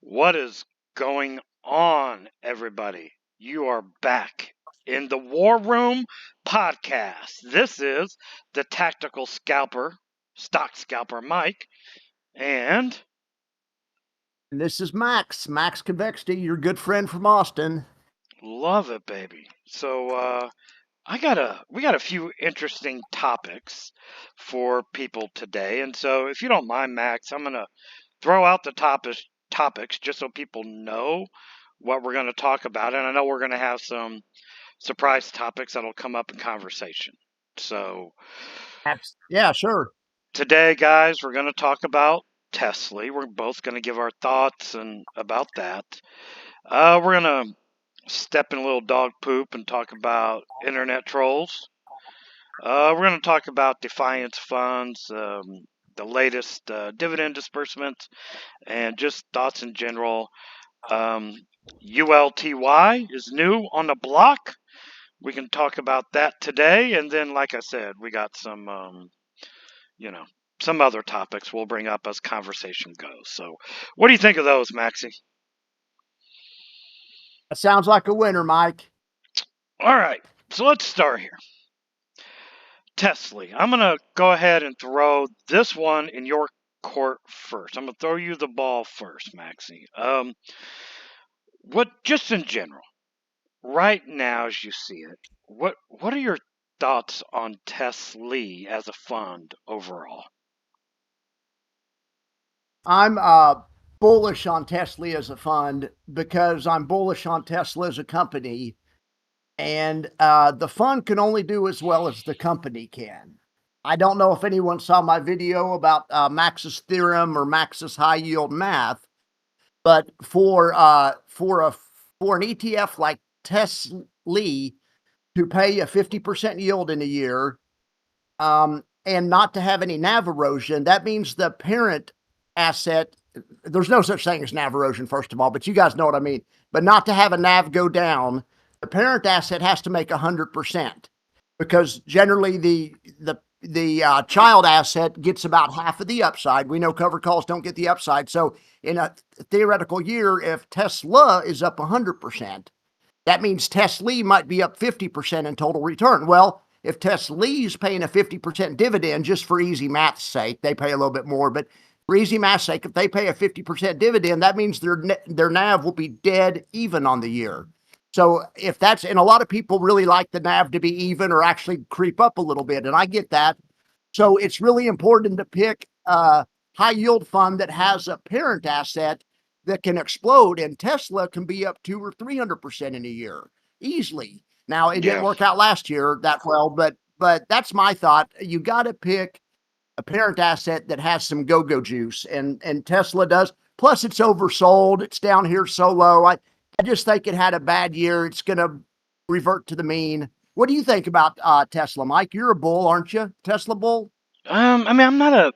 What is going on, everybody? You are back in the War Room podcast. This is the Tactical Scalper, Stock Scalper Mike, and And this is Max Convexity, your good friend from Austin. love it, baby. So, we got a few interesting topics for people today, and so if you don't mind, Max, I'm gonna throw out the topics just so people know what we're going to talk about, and I know we're going to have some surprise topics that'll come up in conversation. So Yeah, sure. today, guys, we're going to talk about Tesley. We're both going to give our thoughts and about that. We're going to step in a little dog poop and talk about internet trolls. We're going to talk about Defiance funds, the latest dividend disbursements, and just thoughts in general. ULTY is new on the block. We can talk about that today, and then, like I said, we got some, some other topics we'll bring up as conversation goes. So, what do you think of those, Maxie? That sounds like a winner, Mike. All right, so let's start here. Tesley, I'm gonna go ahead and throw this one in your court first. I'm gonna throw you the ball first, Maxie. What just in general, right now as you see it, what are your thoughts on Tesley as a fund overall? I'm bullish on Tesla as a fund because I'm bullish on Tesla as a company, and the fund can only do as well as the company can. I don't know if anyone saw my video about Max's theorem or Max's high yield math, but for an ETF like Tesla to pay a 50% yield in a year, and not to have any NAV erosion, that means the parent asset, there's no such thing as NAV erosion, first of all, but you guys know what I mean. But not to have a NAV go down, the parent asset has to make 100%, because generally the child asset gets about half of the upside. We know covered calls don't get the upside. So in a theoretical year, if Tesla is up 100%, that means Tesla might be up 50% in total return. Well, if Tesla's paying a 50% dividend, just for easy math's sake, they pay a little bit more, but for easy math's sake, if they pay a 50% dividend, that means their NAV will be dead even on the year. So if that's, and a lot of people really like the NAV to be even or actually creep up a little bit, and I get that. So it's really important to pick a high yield fund that has a parent asset that can explode, and Tesla can be up 200 or 300% in a year easily. Now it didn't Yeah, work out last year that well, but that's my thought. You got to pick a parent asset that has some go-go juice, and Tesla does. Plus, it's oversold. It's down here so low. I just think it had a bad year. It's going to revert to the mean. What do you think about Tesla, Mike? You're a bull, aren't you? Tesla bull? I mean, I'm not a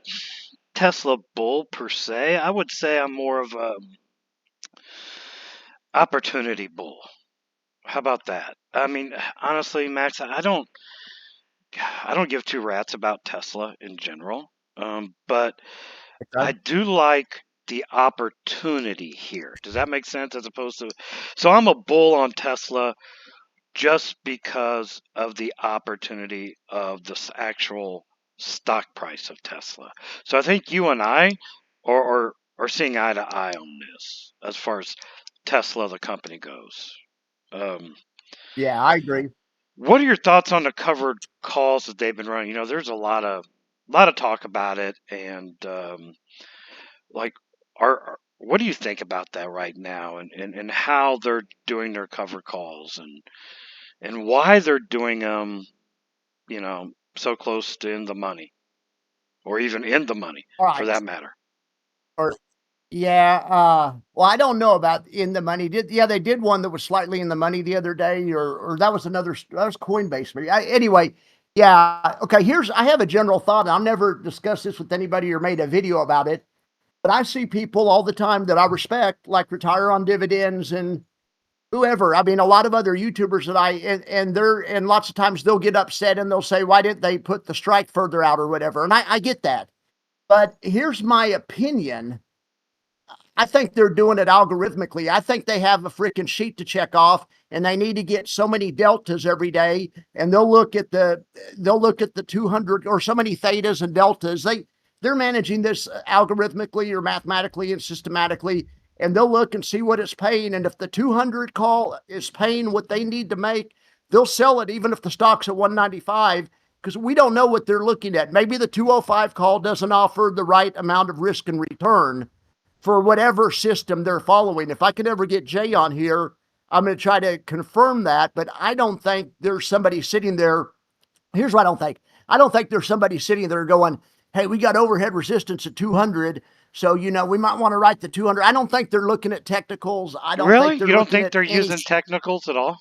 Tesla bull per se. I would say I'm more of a opportunity bull. How about that? I mean, honestly, Max, I don't give two rats about Tesla in general. But I Okay. do like the opportunity here. Does that make sense? As opposed to, so I'm a bull on Tesla just because of the opportunity of this actual stock price of Tesla. So I think you and I are seeing eye to eye on this as far as Tesla, the company, goes. Um, Yeah, I agree. what are your thoughts on the covered calls that they've been running? There's a lot of talk about it, and like, what do you think about that right now, and how they're doing their covered calls, and why they're doing them, so close to in the money, or even in the money All for right. that matter. Or yeah, well, I don't know about in the money. They did one that was slightly in the money the other day, or that was that was Coinbase. But anyway, yeah, okay. I have a general thought. I've never discussed this with anybody or made a video about it, but I see people all the time that I respect, like Retire on Dividends and whoever. I mean, a lot of other YouTubers that and lots of times they'll get upset and they'll say, why didn't they put the strike further out or whatever? And I get that. But here's my opinion. I think they're doing it algorithmically. I think they have a freaking sheet to check off, and they need to get so many deltas every day, and they'll look at the 200 or so many thetas and deltas. They're managing this algorithmically or mathematically and systematically, and they'll look and see what it's paying. And if the 200 call is paying what they need to make, they'll sell it even if the stock's at 195, because we don't know what they're looking at. Maybe the 205 call doesn't offer the right amount of risk and return for whatever system they're following. If I could ever get Jay on here, I'm going to try to confirm that, but I don't think there's somebody sitting there. Here's what I don't think. I don't think there's somebody sitting there going, hey, we got overhead resistance at 200. So, we might want to write the 200. I don't think they're looking at technicals. I don't Really? think they're You don't looking think at they're any. using technicals at all?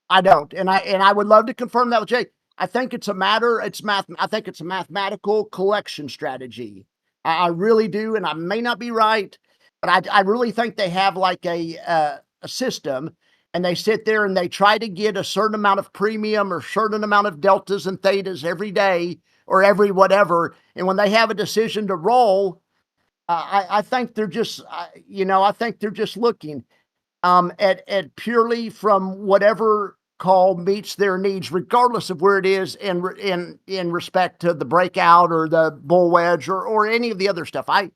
I don't. And I would love to confirm that with Jay. I think it's a matter, it's math. I think it's a mathematical collection strategy. I really do. And I may not be right, but I really think they have like a system, and they sit there and they try to get a certain amount of premium or certain amount of deltas and thetas every day or every whatever. And when they have a decision to roll, I think they're just, I think they're just looking at purely from whatever call meets their needs, regardless of where it is in respect to the breakout or the bull wedge or any of the other stuff. I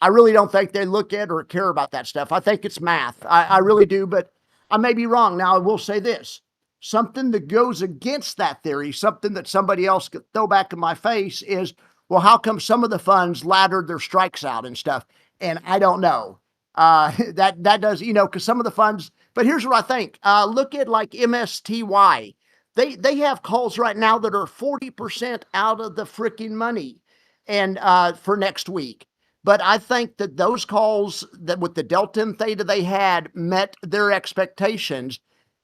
really don't think they look at or care about that stuff. I think it's math. I really do, but I may be wrong. Now, I will say this, something that goes against that theory, something that somebody else could throw back in my face is, well, how come some of the funds laddered their strikes out and stuff? And I don't know. That does, because some of the funds, but here's what I think. Look at like MSTY. They have calls right now that are 40% out of the freaking money and for next week. But I think that those calls that with the delta and theta they had met their expectations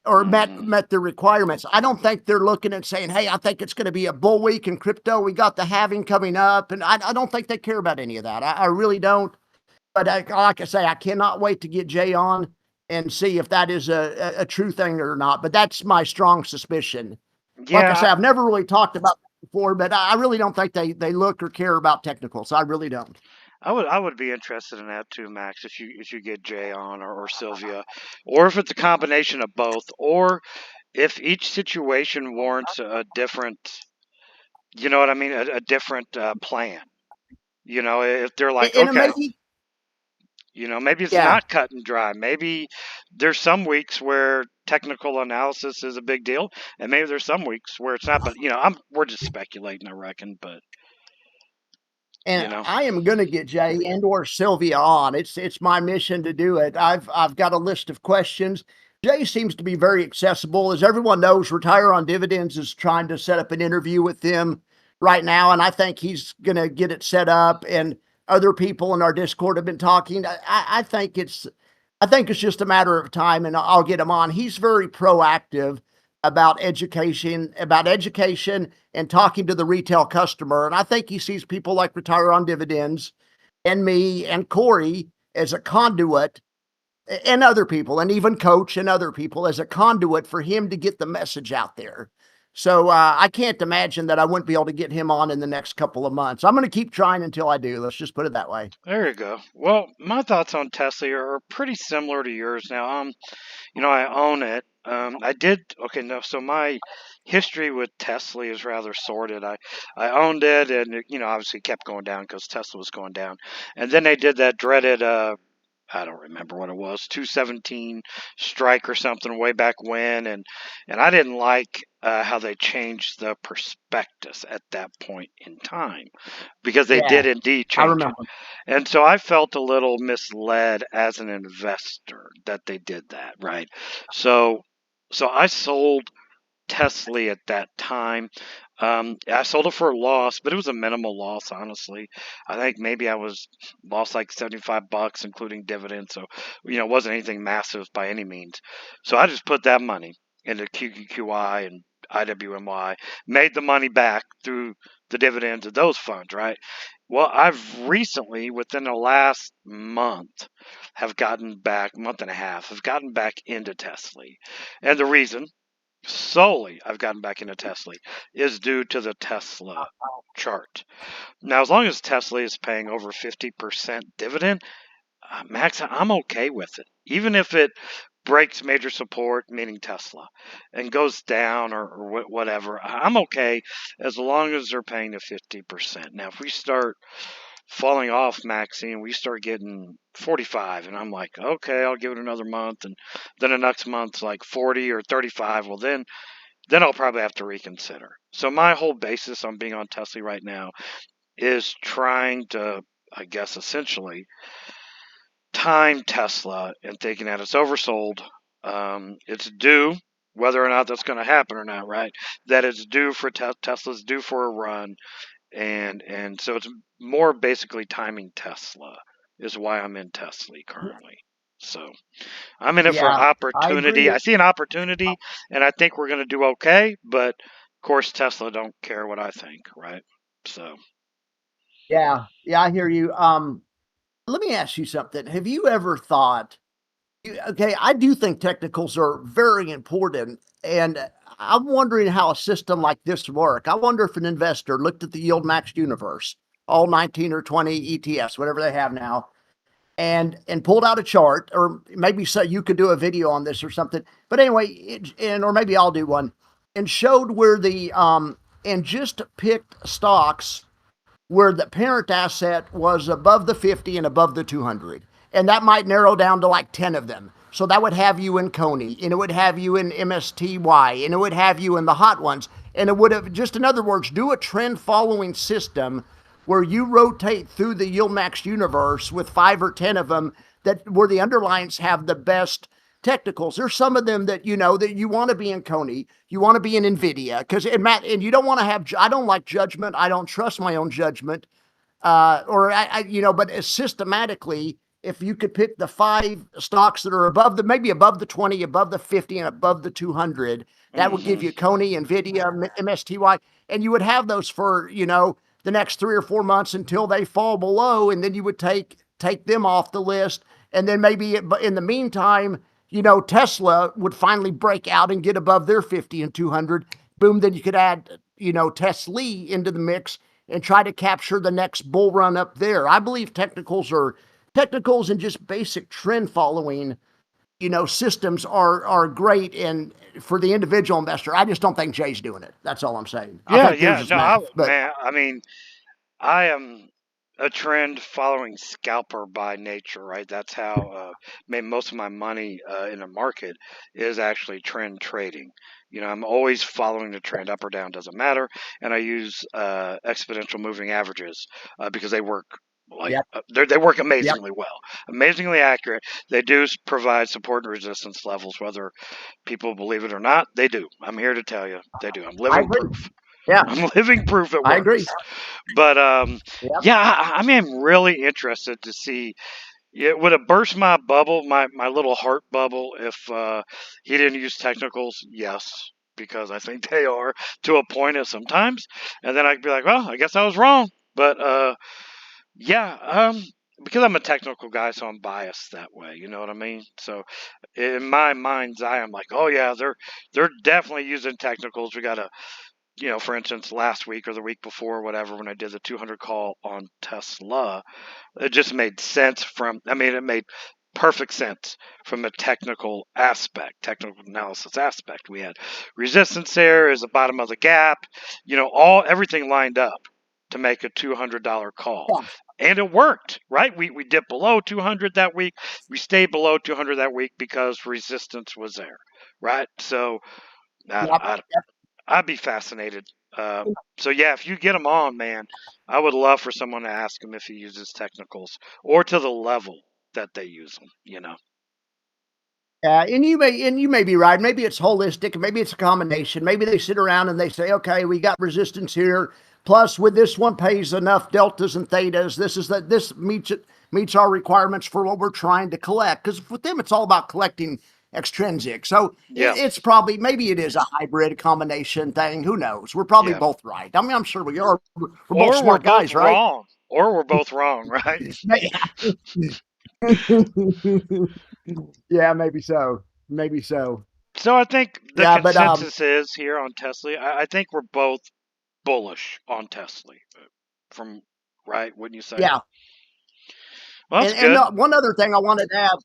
or met their requirements. I don't think they're looking and saying, hey, I think it's going to be a bull week in crypto. We got the halving coming up. And I don't think they care about any of that. I really don't. But like I say, I cannot wait to get Jay on and see if that is a true thing or not. But that's my strong suspicion. Like I Yeah, say, I've never really talked about that before, but I really don't think they look or care about technicals. I really don't. I would be interested in that too, Max. If you get Jay on or Sylvia, or if it's a combination of both, or if each situation warrants a different, you know what I mean, a different plan. If they're like, And it may okay, be, maybe it's yeah. not cut and dry. Maybe there's some weeks where technical analysis is a big deal, and maybe there's some weeks where it's not. But we're just speculating, I reckon. But you And know, I am going to get Jay and or Sylvia on. It's my mission to do it. I've got a list of questions. Jay seems to be very accessible. As everyone knows, Retire on Dividends is trying to set up an interview with them right now, and I think he's going to get it set up. And other people in our Discord have been talking. I think it's just a matter of time, and I'll get him on. He's very proactive about education and talking to the retail customer. And I think he sees people like Retire on Dividends and me and Corey as a conduit, and other people, and even Coach and other people as a conduit for him to get the message out there. So I can't imagine that I wouldn't be able to get him on in the next couple of months. I'm going to keep trying until I do. Let's just put it that way. there you go. Well, my thoughts on Tesla are pretty similar to yours. Now, I own it. I did. Okay, no. So my history with Tesla is rather sordid. I owned it, and obviously kept going down because Tesla was going down, and then they did that dreaded. I don't remember what it was, 217 strike or something way back when, and I didn't like how they changed the prospectus at that point in time because they Yeah, did indeed I change it. remember. And so I felt a little misled as an investor that they did that, right? So I sold Tesley at that time. I sold it for a loss, but it was a minimal loss, honestly. I think maybe I was lost like $75, including dividends. So, it wasn't anything massive by any means. So I just put that money into QQQY and IWMY, made the money back through the dividends of those funds, right? Well, I've recently, within the last month, month and a half, have gotten back into Tesley. And the reason solely I've gotten back into Tesla is due to the Tesla chart. Now, as long as Tesla is paying over 50% dividend, Max, I'm okay with it, even if it breaks major support, meaning Tesla, and goes down or whatever. I'm okay as long as they're paying the 50%. Now, if we start falling off, Maxie, and we start getting 45, and I'm like, okay, I'll give it another month, and then the next month's like 40 or 35. Well, then I'll probably have to reconsider. So my whole basis on being on Tesla right now is trying to, I guess, essentially time Tesla and thinking that it's oversold. It's due, whether or not that's going to happen or not, right? That it's due for Tesla's due for a run, and so it's more basically timing Tesla is why I'm in Tesla currently. So I'm in it for Yeah, I opportunity. agree. I see an opportunity, and I think we're going to do okay. But of course, Tesla don't care what I think, right? So Yeah, yeah, I hear you. Let me ask you something. Have you ever thought, okay, I do think technicals are very important, and I'm wondering how a system like this work. I wonder if an investor looked at the yield maxed universe, all 19 or 20 ETFs, whatever they have now, and pulled out a chart, or maybe so you could do a video on this or something. But anyway, or maybe I'll do one, and showed where the and just picked stocks where the parent asset was above the 50 and above the 200. And that might narrow down to like 10 of them. So that would have you in Coney, and it would have you in MSTY, and it would have you in the hot ones. And it would have, just in other words, do a trend following system where you rotate through the yield max universe with 5 or 10 of them that where the underlines have the best technicals. There's some of them that that you want to be in Coney, you want to be in Nvidia, because and you don't want to have. I don't like judgment. I don't trust my own judgment. Or but systematically, if you could pick the 5 stocks that are above maybe above the 20, above the 50, and above the 200, that would give mm-hmm. you Coney, Nvidia, MSTY, and you would have those for the next 3 or 4 months until they fall below, and then you would take them off the list, and then maybe in the meantime, Tesla would finally break out and get above their 50 and 200. Boom, then you could add Tsly into the mix and try to capture the next bull run up there. I believe technicals and just basic trend following, systems are great and for the individual investor. I just don't think Jay's doing it. That's all I'm saying. I Yeah, think there's yeah. his No, math, but man. I mean, I am a trend following scalper by nature, right? That's how made most of my money in the market is actually trend trading. I'm always following the trend up or down, doesn't matter. And I use exponential moving averages because they work like yep, they work yep. amazingly well, amazingly accurate. They do provide support and resistance levels, whether people believe it or not. They do. I'm here to tell you, they do. I'm I living agree. proof. Yeah, I'm living proof it I agree. works. But Yep. yeah, I mean, I'm really interested to see. It would have burst my bubble, my little heart bubble, if he didn't use technicals. Yes, because I think they are to a point at sometimes, and then I'd be like, well, I guess I was wrong. But yeah, because I'm a technical guy, so I'm biased that way. You know what I mean? So in my mind's eye, I'm like, oh yeah, they're definitely using technicals. We got to for instance, last week or the week before, whatever, when I did the 200 call on Tesla, it just made sense it made perfect sense from a technical analysis aspect. We had resistance there is the bottom of the gap, everything lined up to make a $200 call. Yeah. And it worked, right? We dipped below 200 that week. We stayed below 200 that week because resistance was there, right? So I, Yep. I, I'd be fascinated. So yeah, if you get him on, man, I would love for someone to ask him if he uses technicals or to the level that they use them. Yeah, and you may be right. Maybe it's holistic. Maybe it's a combination. Maybe they sit around and they say, okay, we got resistance here. Plus, with this one pays enough deltas and thetas. This meets our requirements for what we're trying to collect. Because with them, it's all about collecting extrinsic. So Yeah, it's probably maybe it is a hybrid combination thing. Who knows? We're probably yeah. both right. I mean, I'm sure we are. We're both Or we're smart both guys, right? wrong. Or we're both wrong, right? Yeah, maybe so. Maybe so. So I think the Yeah, but consensus is here on Tesla. I think we're both bullish on Tesla. From right, wouldn't you say? yeah. Well, that's good. One other thing I wanted to add.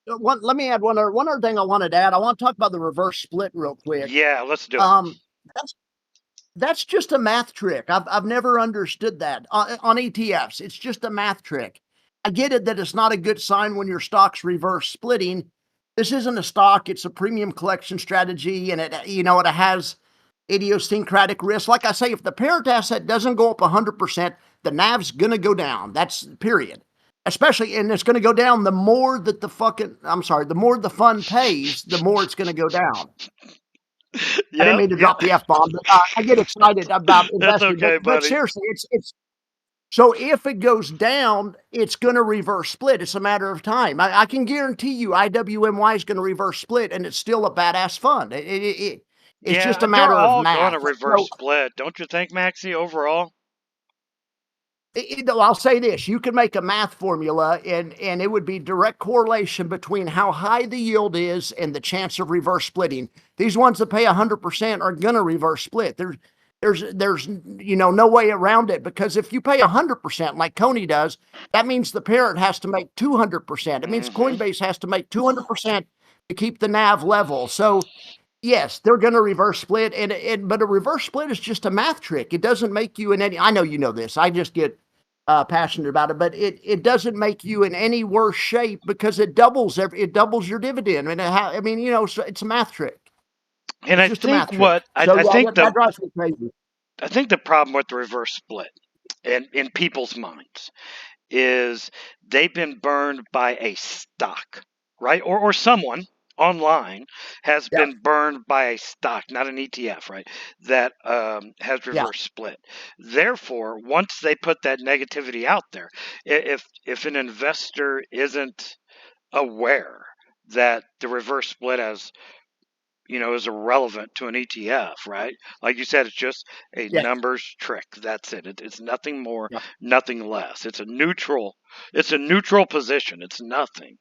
Let me add one other thing I wanted to add. I want to talk about the reverse split real quick. Yeah, let's do it. Um, that's that's just a math trick. I've never understood that on ETFs. It's just a math trick. I get it that it's not a good sign when your stock's reverse splitting. This isn't a stock; it's a premium collection strategy, and it has idiosyncratic risk. Like I say, if the parent asset doesn't go up 100%, the NAV's gonna go down. That's period. Especially, and it's gonna go down the more that the more the fund pays, the more it's gonna go down. I didn't Yep, mean to yep. drop the F bomb, but I get excited about That's investing. okay, But buddy. seriously, it's so if it goes down, it's going to reverse split. It's a matter of time. I can guarantee you, IWMY is going to reverse split, and it's still a badass fund. It's just Yeah, a they're matter of all going math. to reverse So split, don't you think, Maxie? Overall. I'll say this: you can make a math formula, and it would be direct correlation between how high the yield is and the chance of reverse splitting. These ones that pay 100% are going to reverse split. There's no way around it, because if you pay 100% like Coney does, that means the parent has to make 200%. It means Hmm. Coinbase has to make 200% to keep the NAV level. So yes, they're going to reverse split, but a reverse split is just a math trick. It doesn't make you in any. I know you know this. I just get passionate about it, but it doesn't make you in any worse shape, because it doubles your dividend. So it's a math trick. And It's I just a math think trick. what I, So I yeah, think that the drives me crazy. I think the problem with the reverse split in people's minds is they've been burned by a stock, right? Or someone online has Yeah, been burned by a stock, not an ETF, right? That has yeah, reverse split. Therefore, once they put that negativity out there, if an investor isn't aware that the reverse split has is irrelevant to an ETF, right? Like you said, it's just a yeah, numbers trick. That's it. It's nothing more, yeah, nothing less. It's a neutral position. It's nothing.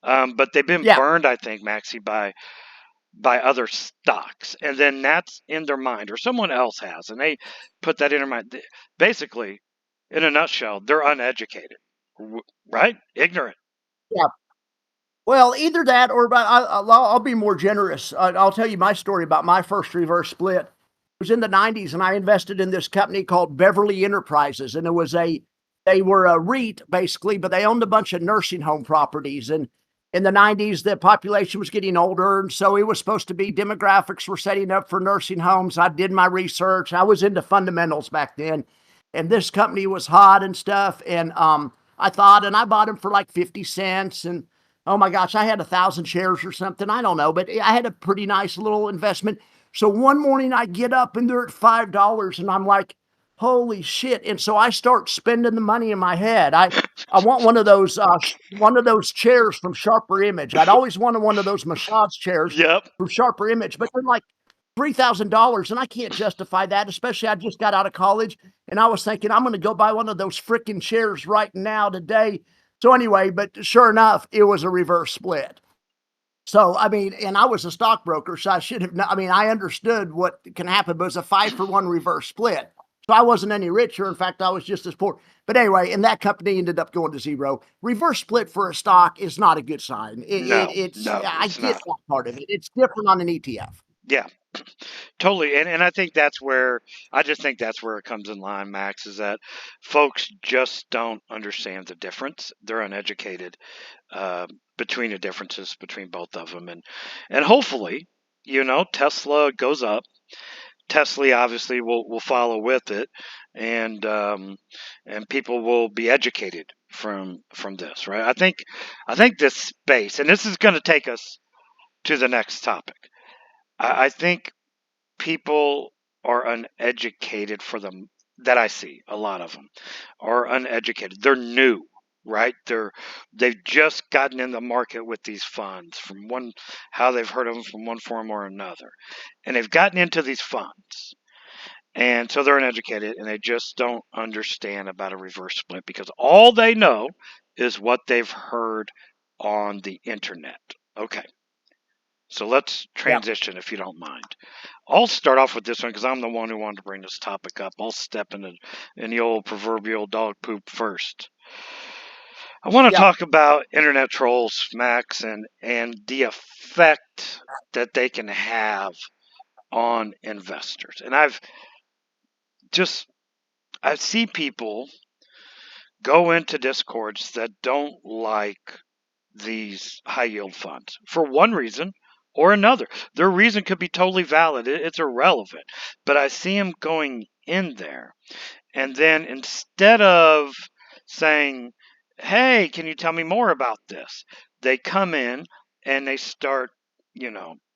But they've been yeah, burned, I think, Maxie, by other stocks, and then that's in their mind, or someone else has, and they put that in their mind. Basically, in a nutshell, they're uneducated, right? Ignorant. yeah. Well, either that, or I'll be more generous. I'll tell you my story about my first reverse split. It was in the '90s, and I invested in this company called Beverly Enterprises, and they were a REIT basically, but they owned a bunch of nursing home properties. And in the '90s, the population was getting older, and so it was supposed to be demographics were setting up for nursing homes. I did my research. I was into fundamentals back then, and this company was hot and stuff. And I thought, and I bought them for like 50 cents, and oh my gosh, I had 1,000 shares or something. I don't know, but I had a pretty nice little investment. So one morning I get up and they're at $5, and I'm like, holy shit. And so I start spending the money in my head. I want one of those chairs from Sharper Image. I'd always wanted one of those massage chairs Yep. from Sharper Image, but they're like $3,000, and I can't justify that, especially I just got out of college, and I was thinking I'm going to go buy one of those freaking chairs right now today. So anyway, but sure enough, it was a reverse split. So I mean, and I was a stockbroker, so I should have. I mean, I understood what can happen, but it was a 5-for-1 reverse split. So I wasn't any richer. In fact, I was just as poor. But anyway, and that company ended up going to zero. Reverse split for a stock is not a good sign. No, It's no, I it's get not. that part of it. It's different on an ETF. Yeah, totally. And I think that's where I just think that's where it comes in line, Max, is that folks just don't understand the difference. They're uneducated uh, between the differences between both of them, and hopefully, Tesla goes up. Tesley obviously will follow with it, and people will be educated from this, right? I think this space, and this is going to take us to the next topic. I think people are uneducated for them that I see a lot of them are uneducated. They're new, right? They've just gotten in the market with these funds from one how they've heard of them from one form or another, and they've gotten into these funds, and so they're uneducated and they just don't understand about a reverse split because all they know is what they've heard on the internet. Okay, so let's Yeah. transition if you don't mind. I'll start off with this one because I'm the one who wanted to bring this topic up. I'll step in the old proverbial dog poop first. I want to Yeah. talk about internet trolls, Max, and the effect that they can have on investors. And just I see people go into discords that don't like these high yield funds for one reason or another. Their reason could be totally valid. It's irrelevant. But I see them going in there. And then instead of saying, hey, can you tell me more about this? They come in and they start,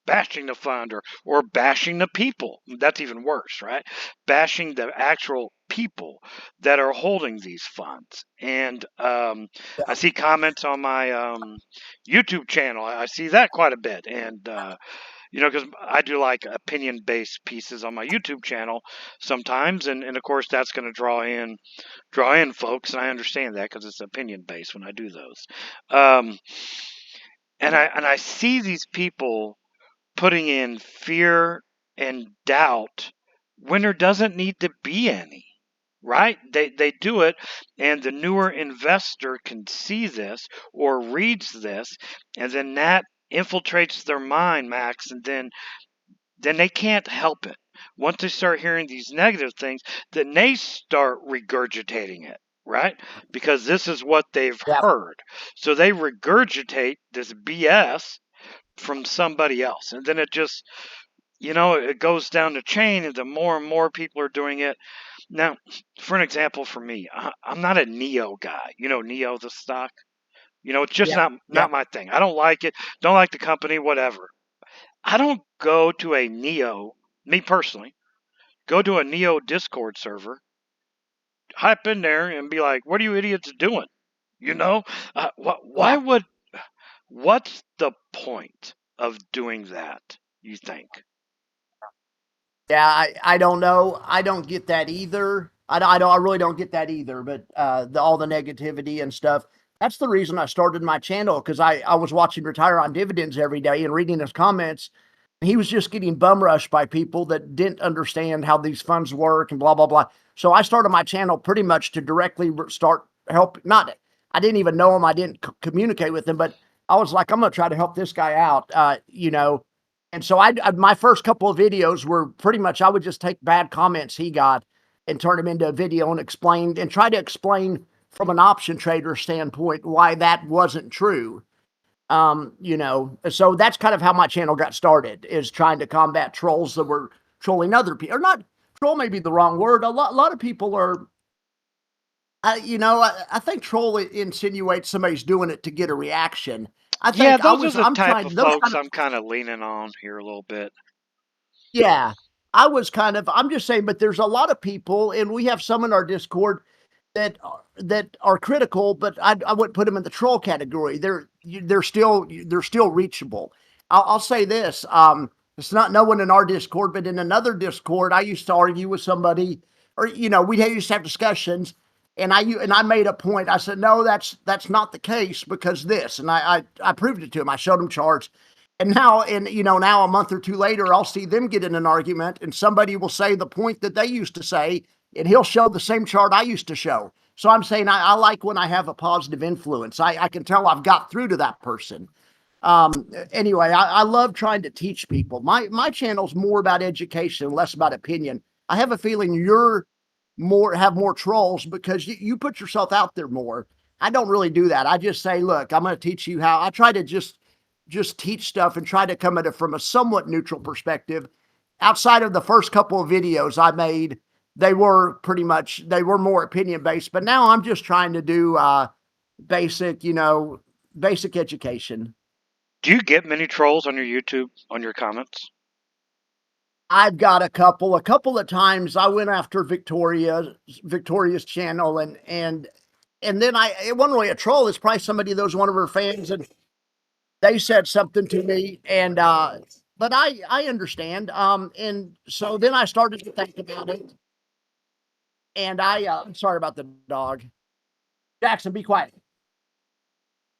bashing the fund or bashing the people. That's even worse, right? Bashing the actual people that are holding these funds. And I see comments on my YouTube channel. I see that quite a bit. And, because I do like opinion based pieces on my YouTube channel sometimes. And of course, that's going to draw in folks. And I understand that because it's opinion based when I do those. Um, and I see these people putting in fear and doubt when there doesn't need to be any, right? They do it, and the newer investor can see this or reads this, and then that infiltrates their mind, Max, and then they can't help it. Once they start hearing these negative things, then they start regurgitating it, right? Because this is what they've Yeah. heard. So they regurgitate this BS from somebody else. And then it just, it goes down the chain, and the more and more people are doing it. Now, for an example, for me, I'm not a Neo guy. Neo, the stock. It's just Yeah. not my thing. I don't like it. Don't like the company, whatever. I don't go to a Neo, me personally, go to a Neo Discord server, hop in there and be like, what are you idiots doing? You know? Why Yeah. would, what's the point of doing that, you think? Yeah, I don't know. I don't get that either. I really don't get that either. But all the negativity and stuff. That's the reason I started my channel, because I was watching Retire on Dividends every day and reading his comments. And he was just getting bum rushed by people that didn't understand how these funds work and blah blah blah. So I started my channel pretty much to directly start help. Not I didn't even know him. I didn't communicate with him, but I was like, I'm gonna try to help this guy out. And so my first couple of videos were pretty much, I would just take bad comments he got and turn them into a video and try to explain from an option trader standpoint why that wasn't true. So that's kind of how my channel got started, is trying to combat trolls that were trolling other people. Or not, troll may be the wrong word. A lot of people are, I think troll insinuates somebody's doing it to get a reaction. Yeah, those are the I'm type trying of those folks kind of, I'm kind of leaning on here a little bit. yeah, I'm just saying, but there's a lot of people, and we have some in our Discord that are critical, but I wouldn't put them in the troll category. They're still reachable. I'll say this: it's not no one in our Discord, but in another Discord, I used to argue with somebody, or we used to have discussions, and I made a point. I said, no, that's not the case, because this, and I proved it to him. I showed him charts. And now a month or two later, I'll see them get in an argument, and somebody will say the point that they used to say, and he'll show the same chart I used to show. So I'm saying I like when I have a positive influence. I can tell I've got through to that person. Anyway, I love trying to teach people. My channel's more about education, less about opinion. I have a feeling have more trolls because you put yourself out there more. I don't really do that. I just say, look, I'm going to teach you how. I try to just teach stuff and try to come at it from a somewhat neutral perspective. Outside of the first couple of videos I made, they were more opinion based, but now I'm just trying to do basic, basic education. Do you get many trolls on your YouTube, on your comments? I've got a couple of times I went after Victoria's channel, and then it wasn't really a troll. It's probably somebody that was one of her fans, and they said something to me, and but I understand. And so then I started to think about it, and I'm sorry about the dog. Jackson, be quiet.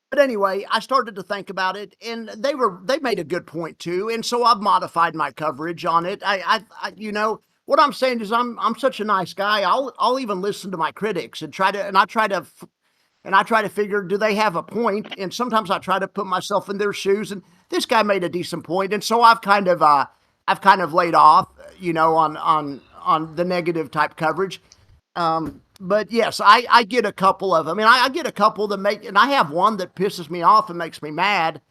But anyway, I started to think about it, and they made a good point too, and so I've modified my coverage on it. What I'm saying is I'm such a nice guy. I'll even listen to my critics and I try to and I try to figure, do they have a point? And sometimes I try to put myself in their shoes, and this guy made a decent point, and so I've kind of laid off, on the negative type coverage. But yes, I get a couple of them. I mean, I get a couple that make, and I have one that pisses me off and makes me mad.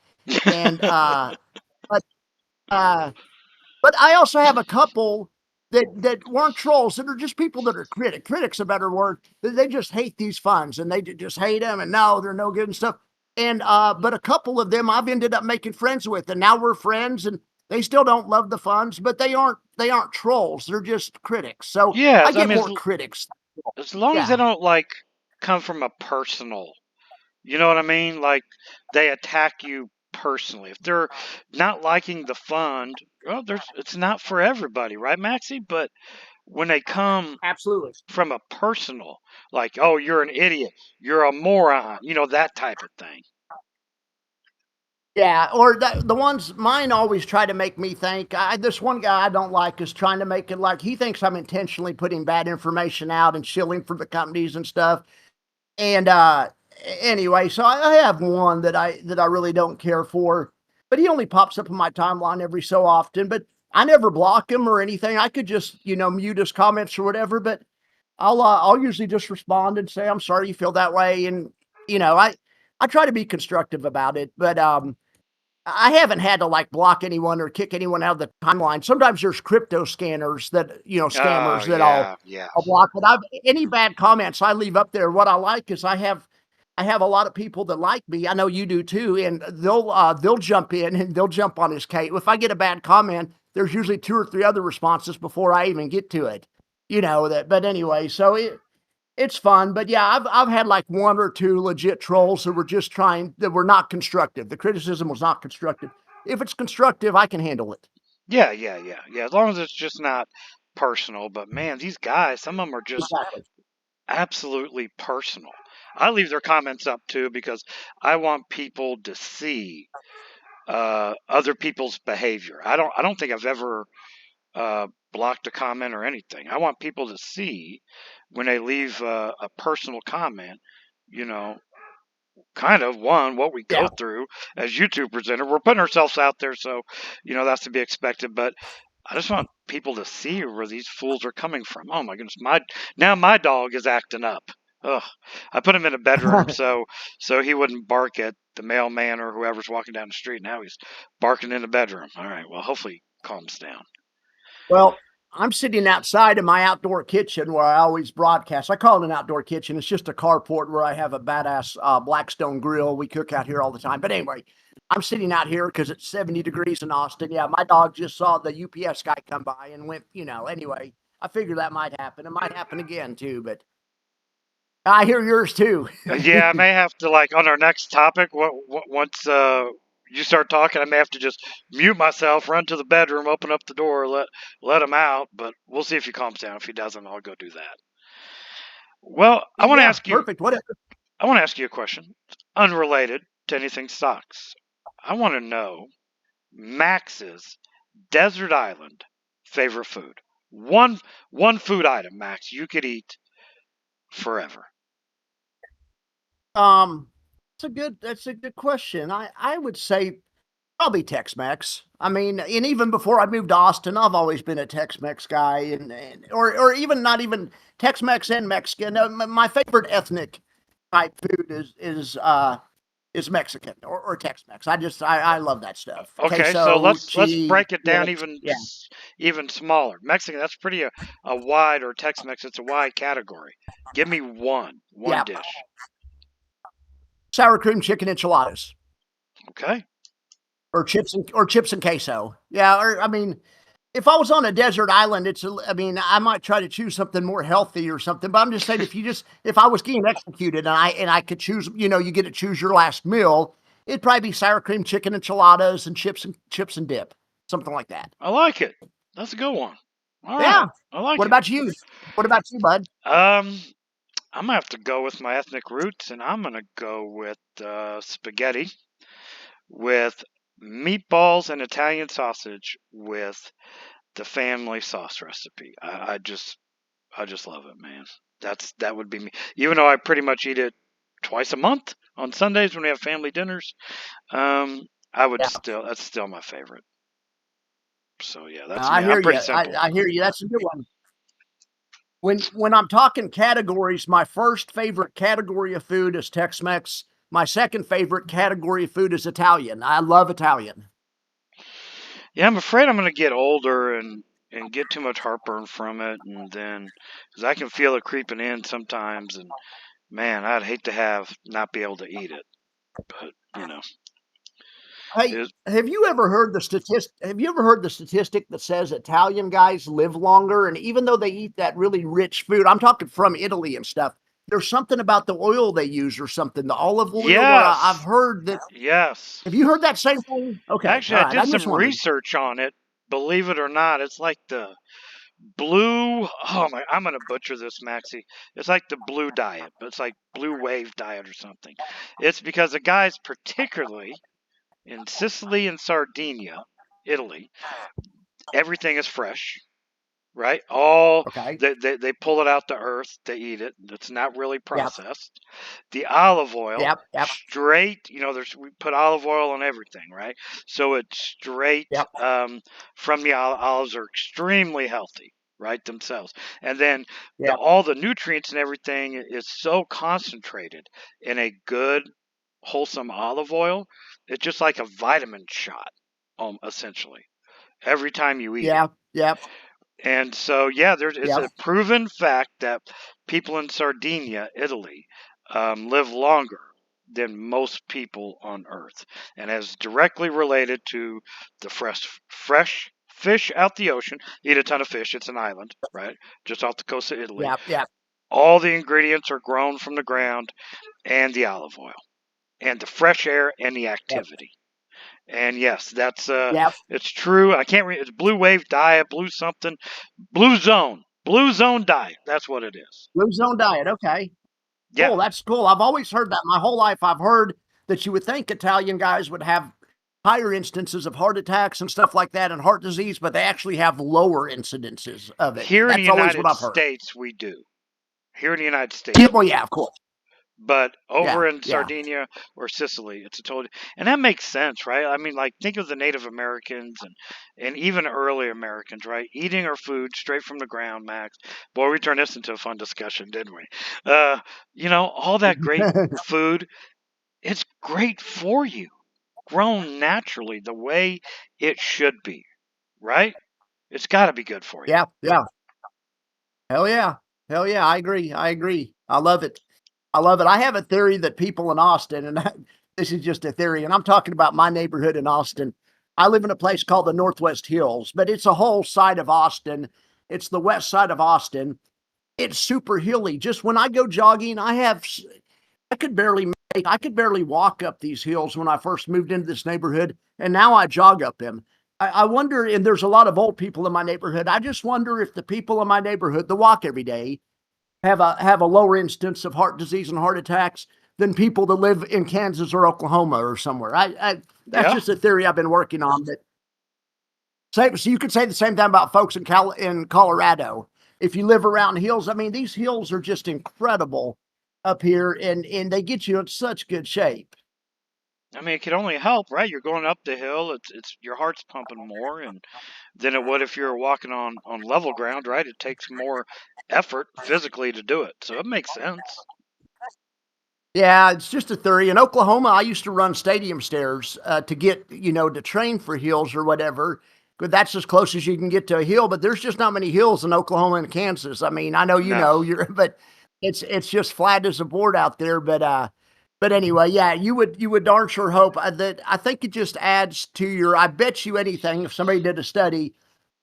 And but uh, but I also have a couple that weren't trolls, that are just people that are critics, a better word. They just hate these funds, and they just hate them, and no, they're no good and stuff. And but a couple of them I've ended up making friends with, and now we're friends, and they still don't love the funds, but they aren't trolls. They're just critics. So Yeah, I I get mean, more critics. as long as they Yeah, don't like come from a personal, you know what I mean? Like they attack you personally. If they're not liking the fund, well, it's not for everybody, right, Maxie? But when they come absolutely. from a personal, like, oh, you're an idiot, you're a moron, that type of thing. Yeah, or the ones mine always try to make me think. This one guy I don't like is trying to make it like he thinks I'm intentionally putting bad information out and shilling for the companies and stuff. And anyway, so I have one that I really don't care for, but he only pops up in my timeline every so often. But I never block him or anything. I could just mute his comments or whatever. But I'll usually just respond and say I'm sorry you feel that way, and I try to be constructive about it. But I haven't had to like block anyone or kick anyone out of the timeline. Sometimes there's crypto scanners that, Oh, scammers that I'll yeah, yeah. I'll block. But any bad comments I leave up there. What I like is I have a lot of people that like me. I know you do too, and they'll jump in and they'll jump on his case. If I get a bad comment, there's usually two or three other responses before I even get to it. That. But anyway, so it's fun. But yeah, I've had like one or two legit trolls that were not constructive. The criticism was not constructive. If it's constructive, I can handle it. Yeah, yeah, yeah, yeah. As long as it's just not personal. But man, these guys, some of them are just Exactly. absolutely personal. I leave their comments up too because I want people to see other people's behavior. I don't think I've ever blocked a comment or anything. I want people to see when they leave a personal comment, you know, kind of what we go Yeah. through as YouTube presenter. We're putting ourselves out there, so that's to be expected. But I just want people to see where these fools are coming from. Oh my goodness, my dog is acting up. Ugh. I put him in a bedroom so he wouldn't bark at the mailman or whoever's walking down the street. Now he's barking in the bedroom. All right, well hopefully he calms down. Well, I'm sitting outside in my outdoor kitchen where I always broadcast. I call it an outdoor kitchen. It's just a carport where I have a badass Blackstone grill. We cook out here all the time. But anyway, I'm sitting out here because it's 70 degrees in Austin. Yeah, my dog just saw the UPS guy come by and went, anyway, I figure that might happen. It might happen again too, but I hear yours too. Yeah, I may have to like on our next topic. Once you start talking, I may have to just mute myself, run to the bedroom, open up the door, let him out. But we'll see if he calms down. If he doesn't, I'll go do that. Well, I want to Yeah, ask you. perfect. Whatever. I want to ask you a question, unrelated to anything stocks. I want to know Max's desert island favorite food. One food item, Max, you could eat forever. Um, that's a good question. I would say probably Tex-Mex. I mean, and even before I moved to Austin, I've always been a Tex-Mex guy, or even not even Tex-Mex and Mexican. My favorite ethnic type food is Mexican or Tex-Mex. I love that stuff. Okay, so Queso, let's cheese, break it down chips. Yeah, even smaller. Mexican, that's pretty a wide, or Tex-Mex, it's a wide category. Give me one yeah. dish. Sour cream chicken enchiladas Okay. or chips and queso. Yeah, or I mean, if I was on a desert island, I mean, I might try to choose something more healthy or something. But I'm just saying, if I was getting executed and I could choose, you get to choose your last meal, it'd probably be sour cream chicken enchiladas and chips and dip, something like that. I like it. That's a good one. All right. Yeah. I like What it. about you? What about you, bud? Um, I'm gonna have to go with my ethnic roots, and I'm gonna go with spaghetti with meatballs and Italian sausage with the family sauce recipe. I just love it, man. That would be me. Even though I pretty much eat it twice a month on Sundays when we have family dinners. I would Yeah. that's still my favorite. So yeah, that's I me. I'm hear you. pretty simple. I hear you. That's a good one. When I'm talking categories, my first favorite category of food is Tex-Mex. My second favorite category of food is Italian. I love Italian. Yeah, I'm afraid I'm going to get older and get too much heartburn from it, and then because I can feel it creeping in sometimes, and man, I'd hate to have not be able to eat it, but Hey, it, have you ever heard the statistic? Have you ever heard the statistic that says Italian guys live longer, and even though they eat that really rich food, I'm talking from Italy and stuff. There's something about the oil they use or something, the olive oil. Or I've yes, heard that. yes. Have you heard that same thing? Okay, Actually, all I right. did I'm just some wondering. research on it. Believe it or not, it's like the blue. Oh my, I'm gonna butcher this, Maxie. It's like the blue diet, but it's like blue wave diet or something. It's because the guys, particularly in Sicily and Sardinia, Italy, everything is fresh, right? All Okay. they pull it out the earth, they eat it. It's not really Yep. processed. The olive oil, Yep. Yep. straight. We put olive oil on everything, right? So it's straight Yep. from the olives are extremely healthy, right themselves. And then Yep. all the nutrients and everything is so concentrated in a good wholesome olive oil. It's just like a vitamin shot, essentially every time you eat it. Yep. Yep. And so, yeah, it's Yep. a proven fact that people in Sardinia, Italy, live longer than most people on Earth, and is directly related to the fresh fish out the ocean. Eat a ton of fish. It's an island, right, just off the coast of Italy. Yep. Yep. All the ingredients are grown from the ground, and the olive oil, and the fresh air, and the Yep. activity. And yes, that's Yep. it's true. I can't read. It's blue wave diet, blue something, blue zone diet. That's what it is. Blue zone diet. Okay. Yeah, Cool. That's cool. I've always heard that my whole life. I've heard that you would think Italian guys would have higher instances of heart attacks and stuff like that and heart disease, but they actually have lower incidences of it. here in the That's always what United I've heard. States we do. Here in the United Yeah, States well, we yeah, do. of course. But Yeah, over in yeah. Sardinia or Sicily, it's a total, and that makes sense, right? I mean, like think of the Native Americans and even early Americans, right? Eating our food straight from the ground, Max. Boy, we turned this into a fun discussion, didn't we? All that great food, it's great for you, grown naturally the way it should be, right? It's got to be good for you. Yeah, yeah. Hell yeah. Hell yeah. I agree. I agree. I love it. I love it. I have a theory that people in Austin, and this is just a theory, and I'm talking about my neighborhood in Austin. I live in a place called the Northwest Hills, but it's a whole side of Austin. It's the west side of Austin. It's super hilly. Just when I go jogging, I could barely walk up these hills when I first moved into this neighborhood, and now I jog up them. I wonder, and there's a lot of old people in my neighborhood. I just wonder if the people in my neighborhood that walk every day have a lower instance of heart disease and heart attacks than people that live in Kansas or Oklahoma or somewhere. That's Yeah. just a theory I've been working on. That so you could say the same thing about folks in Colorado. If you live around hills, I mean, these hills are just incredible up here, and they get you in such good shape. I mean, it can only help, right? You're going up the hill. It's your heart's pumping more, and than it would if you're walking on level ground, right? It takes more effort physically to do it, so it makes sense. Yeah, it's just a theory. In Oklahoma, I used to run stadium stairs to get, to train for hills or whatever. But that's as close as you can get to a hill. But there's just not many hills in Oklahoma and Kansas. I mean, I know No. but it's just flat as a board out there. But anyway, yeah, you would darn sure hope that I think it just adds to your. I bet you anything. If somebody did a study,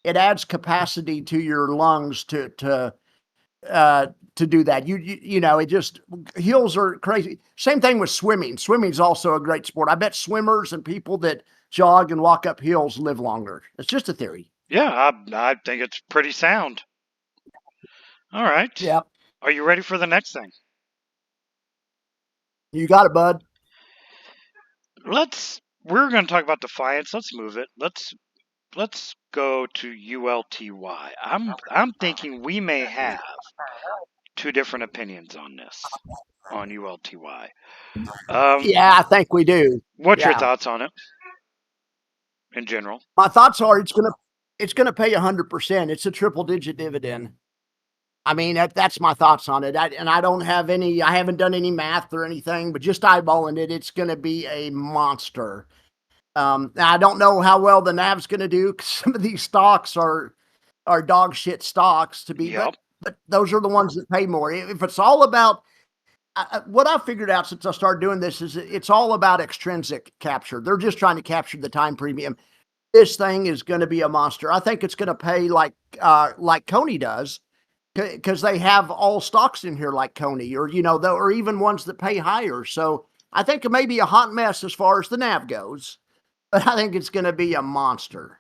it adds capacity to your lungs to do that. It just hills are crazy. Same thing with swimming. Swimming's also a great sport. I bet swimmers and people that jog and walk up hills live longer. It's just a theory. Yeah, I think it's pretty sound. All right. Yep. Are you ready for the next thing? You got it, bud. We're going to talk about Defiance. Let's move it. Let's go to ULTY. I'm thinking we may have two different opinions on this, on ULTY. Yeah, I think we do. What's your Yeah. thoughts on it in general? My thoughts are it's gonna pay 100%. It's a triple digit dividend. I mean, that's my thoughts on it. I don't have any, I haven't done any math or anything, but just eyeballing it, it's going to be a monster. I don't know how well the NAV's going to do because some of these stocks are dog shit stocks to be, Yep. but those are the ones that pay more. If it's all about what I've figured out since I started doing this is it's all about extrinsic capture. They're just trying to capture the time premium. This thing is going to be a monster. I think it's going to pay like Coney does because they have all stocks in here like Coney or, or even ones that pay higher. So I think it may be a hot mess as far as the NAV goes, but I think it's going to be a monster.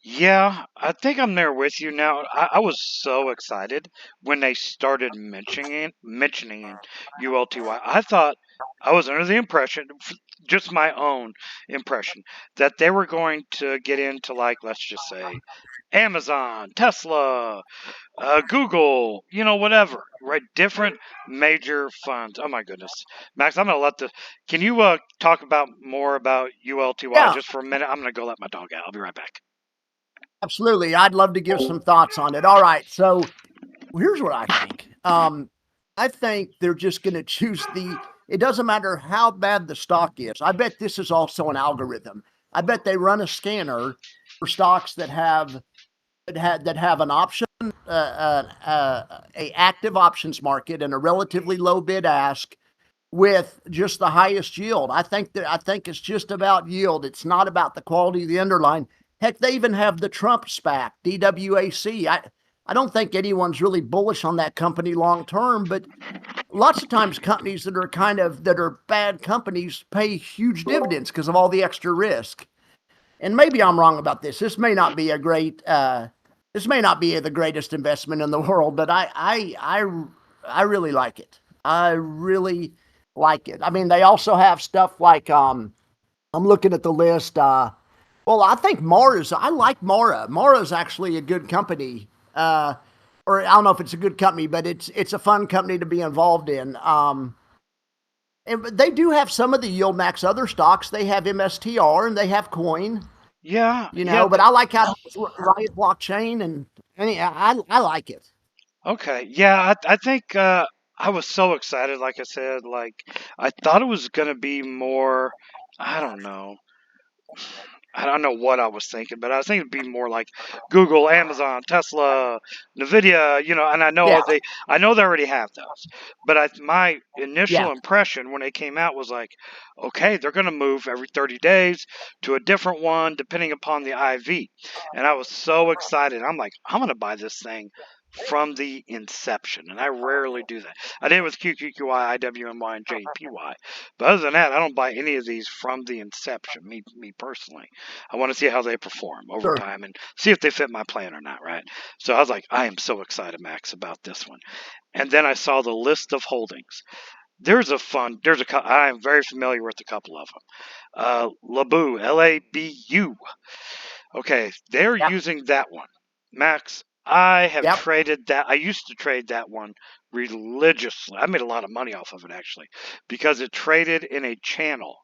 Yeah, I think I'm there with you now. I was so excited when they started mentioning ULTY. I thought I was under the impression, just my own impression, that they were going to get into, like, let's just say Amazon, Tesla, Google, whatever, right? Different major funds. Oh my goodness, Max, I'm gonna let the. Can you talk about more about ULTY Yeah, just for a minute? I'm gonna go let my dog out. I'll be right back. absolutely. I'd love to give some thoughts on it. All right. So here's what I think. I think they're just going to choose it doesn't matter how bad the stock is. I bet this is also an algorithm. I bet they run a scanner for stocks that have an option, a active options market, and a relatively low bid ask with just the highest yield. I think it's just about yield. It's not about the quality of the underlying. Heck, they even have the Trump SPAC, DWAC. I don't think anyone's really bullish on that company long term, but lots of times companies that are bad companies pay huge dividends because of all the extra risk. And maybe I'm wrong about this. This may not be this may not be the greatest investment in the world, but I really like it. I really like it. I mean, they also have stuff like I'm looking at the list. Well, I think I like Mara. Mara's actually a good company. Or I don't know if it's a good company, but it's a fun company to be involved in. And they do have some of the yield max other stocks. They have MSTR and they have Coin. Yeah, yeah. But I like how it's Riot blockchain and I like it. Okay, yeah. I think I was so excited. Like I said, like I thought it was gonna be more. I don't know. I don't know what I was thinking, but I was thinking it'd be more like Google, Amazon, Tesla, Nvidia, and Yeah, I know they already have those. But my yeah, initial impression when they came out was like, okay, they're going to move every 30 days to a different one depending upon the IV. And I was so excited. I'm like, I'm going to buy this thing from the inception. And I rarely do that. I did with QQQY, IWMY, and JPY. But other than that, I don't buy any of these from the inception, me personally. I want to see how they perform over sure. time and see if they fit my plan or not, right? So I was like, I am so excited, Max, about this one. And then I saw the list of holdings. I am very familiar with a couple of them. Labu, Labu. Okay, they're Yep, using that one. Max, I have yep, traded that. I used to trade that one religiously. I made a lot of money off of it actually because it traded in a channel.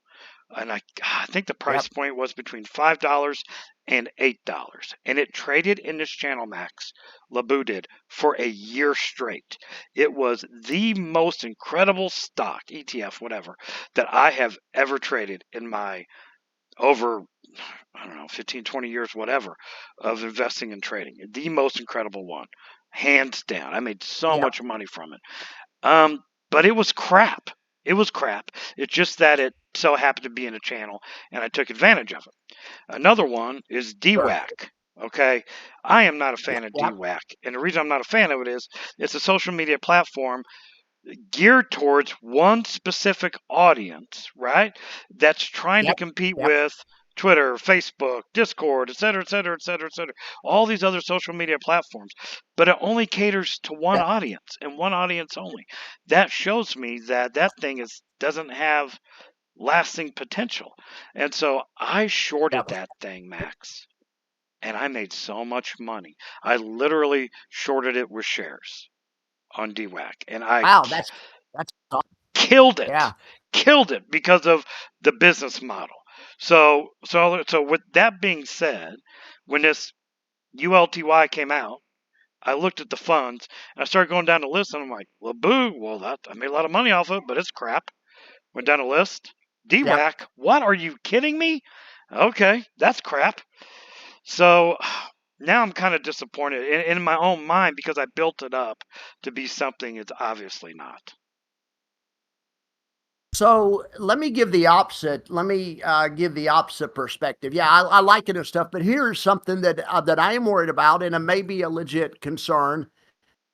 And I think the price yep, point was between $5 and $8. And it traded in this channel, Max, Labu did, for a year straight. It was the most incredible stock, ETF, whatever, that I have ever traded in my over, I don't know, 15, 20 years, whatever, of investing and trading. The most incredible one, hands down. I made so yep, much money from it. But it was crap. It was crap. It's just that it so happened to be in a channel, and I took advantage of it. Another one is sure. DWAC. Okay, I am not a Yep, fan of yep, DWAC, and the reason I'm not a fan of it is it's a social media platform geared towards one specific audience, right? That's trying to yep, compete yep, with Twitter, Facebook, Discord, et cetera, et cetera, et cetera, et cetera, all these other social media platforms. But it only caters to one yep, audience and one audience only. That shows me that that thing doesn't have lasting potential. And so I shorted yep. that thing, Max, and I made so much money. I literally shorted it with shares. on DWAC, and I Wow, that's awesome. killed it. Yeah. Killed it because of the business model. So with that being said, when this ULTY came out, I looked at the funds and I started going down the list and I'm like, well, boo, well, I made a lot of money off of it, but it's crap. Went down the list. Yep. DWAC, what? Are you kidding me? Okay, that's crap. So now I'm kind of disappointed in my own mind because I built it up to be something it's obviously not. So let me give the opposite. Let me give the opposite perspective. Yeah, I like it and stuff, but here's something that I am worried about, and it may be a legit concern.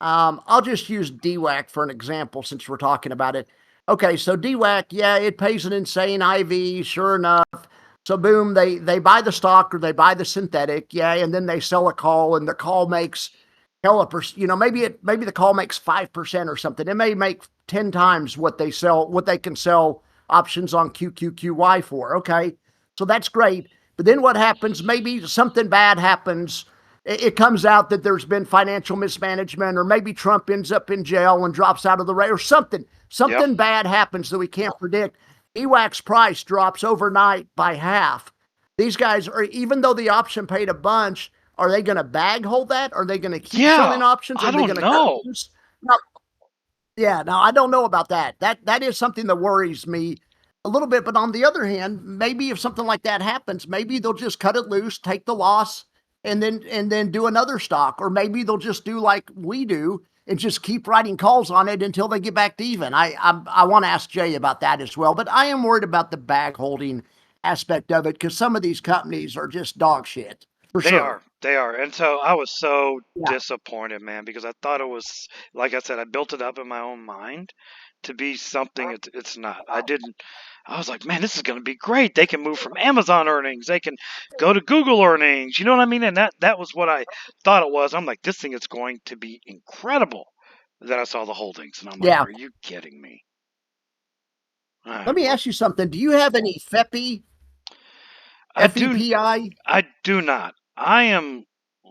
I'll just use DWAC for an example since we're talking about it. Okay, so DWAC, yeah, it pays an insane IV, sure enough. So boom, they buy the stock or they buy the synthetic, yeah, and then they sell a call, and the call makes hell of maybe the call makes 5% or something. It may make 10 times what they can sell options on QQQY for. Okay, so that's great. But then what happens? Maybe something bad happens. It comes out that there's been financial mismanagement, or maybe Trump ends up in jail and drops out of the race, or something. Something bad happens that we can't predict. EWAC's price drops overnight by half. These guys are, even though the option paid a bunch, are they going to bag hold that? Are they going to keep selling options? I don't know. No, yeah, no, I don't know about that. That is something that worries me a little bit. But on the other hand, maybe if something like that happens, maybe they'll just cut it loose, take the loss, and then do another stock, or maybe they'll just do like we do and just keep writing calls on it until they get back to even. I want to ask Jay about that as well, but I am worried about the bag holding aspect of it because some of these companies are just dog shit. For sure. They are. And so I was so disappointed, man, because I thought it was, like I said, I built it up in my own mind to be something it's not. I was like, man, this is going to be great. They can move from Amazon earnings. They can go to Google earnings. You know what I mean? And that was what I thought it was. I'm like, this thing is going to be incredible. Then I saw the holdings, and I'm like, are you kidding me? Let me ask you something. Do you have any FEPI? FEPI? I do not. I'm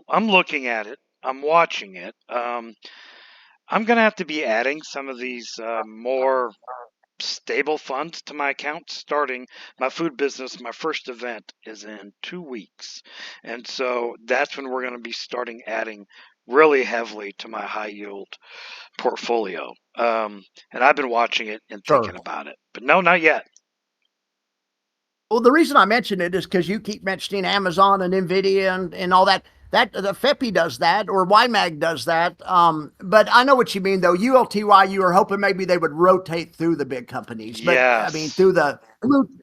looking at it. I'm watching it. I'm going to have to be adding some of these more stable funds to my account starting my food business. My first event is in 2 weeks. And so that's when we're going to be starting adding really heavily to my high yield portfolio. And I've been watching it and thinking about it. But no, not yet. Well, the reason I mention it is because you keep mentioning Amazon and NVIDIA and all that. That the FEPI does that, or YMAG does that. But I know what you mean, though. ULTY, you were hoping maybe they would rotate through the big companies. But I mean, through the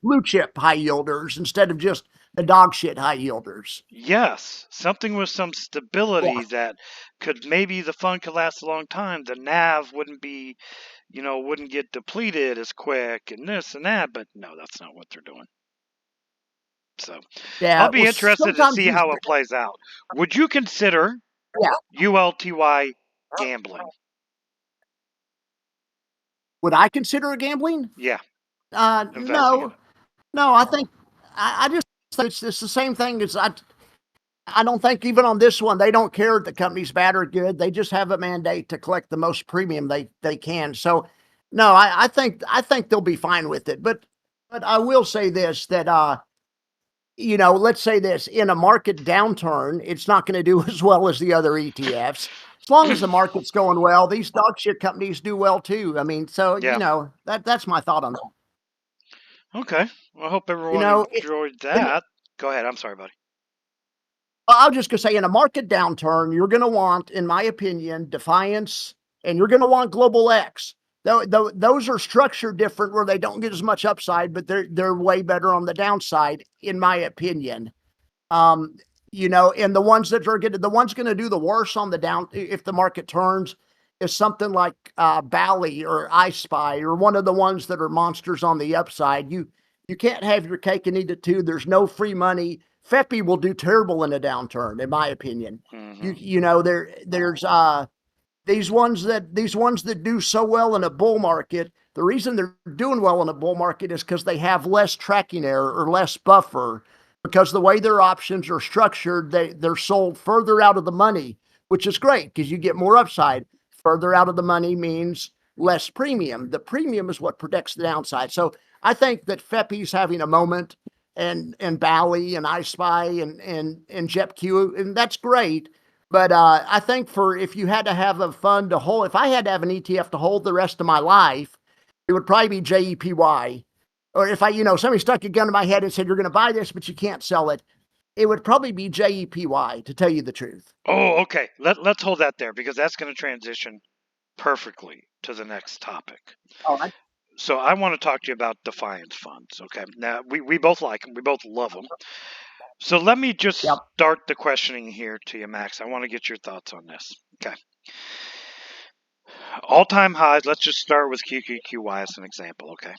blue chip high yielders instead of just the dog shit high yielders. Yes, something with some stability that could, maybe the fund could last a long time. The NAV wouldn't be, wouldn't get depleted as quick and this and that. But no, that's not what they're doing. So I'll be interested to see how it plays out. Would you consider ULTY gambling? Would I consider it gambling? Yeah. No. I think I just think it's the same thing as I don't think even on this one, they don't care if the company's bad or good. They just have a mandate to collect the most premium they can. So no, I think they'll be fine with it. But I will say this, that let's say this, in a market downturn, it's not going to do as well as the other ETFs. As long as the market's going well, these dog shit companies do well too. I mean, so that's my thought on that. Okay. Well, I hope everyone enjoyed that. Go ahead. I'm sorry, buddy. I was just going to say, in a market downturn, you're going to want, in my opinion, Defiance, and you're going to want Global X. Those are structured different, where they don't get as much upside, but they're way better on the downside, in my opinion. And the ones that are the ones going to do the worst on the down, if the market turns, is something like Bally or iSpy, or one of the ones that are monsters on the upside. You can't have your cake and eat it too. There's no free money. FEPI will do terrible in a downturn, in my opinion. Mm-hmm. There's these ones that do so well in a bull market. The reason they're doing well in a bull market is because they have less tracking error or less buffer, because the way their options are structured, they're sold further out of the money, which is great because you get more upside. Further out of the money means less premium. The premium is what protects the downside. So I think that FEPI's having a moment, and Bally and iSpy and JetQ, and that's great. But I think if you had to have a fund to hold, if I had to have an ETF to hold the rest of my life, it would probably be JEPY. Or if somebody stuck a gun in my head and said, you're going to buy this, but you can't sell it, it would probably be JEPY, to tell you the truth. Oh, okay. Let's hold that there, because that's going to transition perfectly to the next topic. All right. So I want to talk to you about Defiance funds. Okay. Now, we both like them. We both love them. So let me just start the questioning here to you, Max. I want to get your thoughts on this. Okay. All-time highs. Let's just start with QQQY as an example. Okay.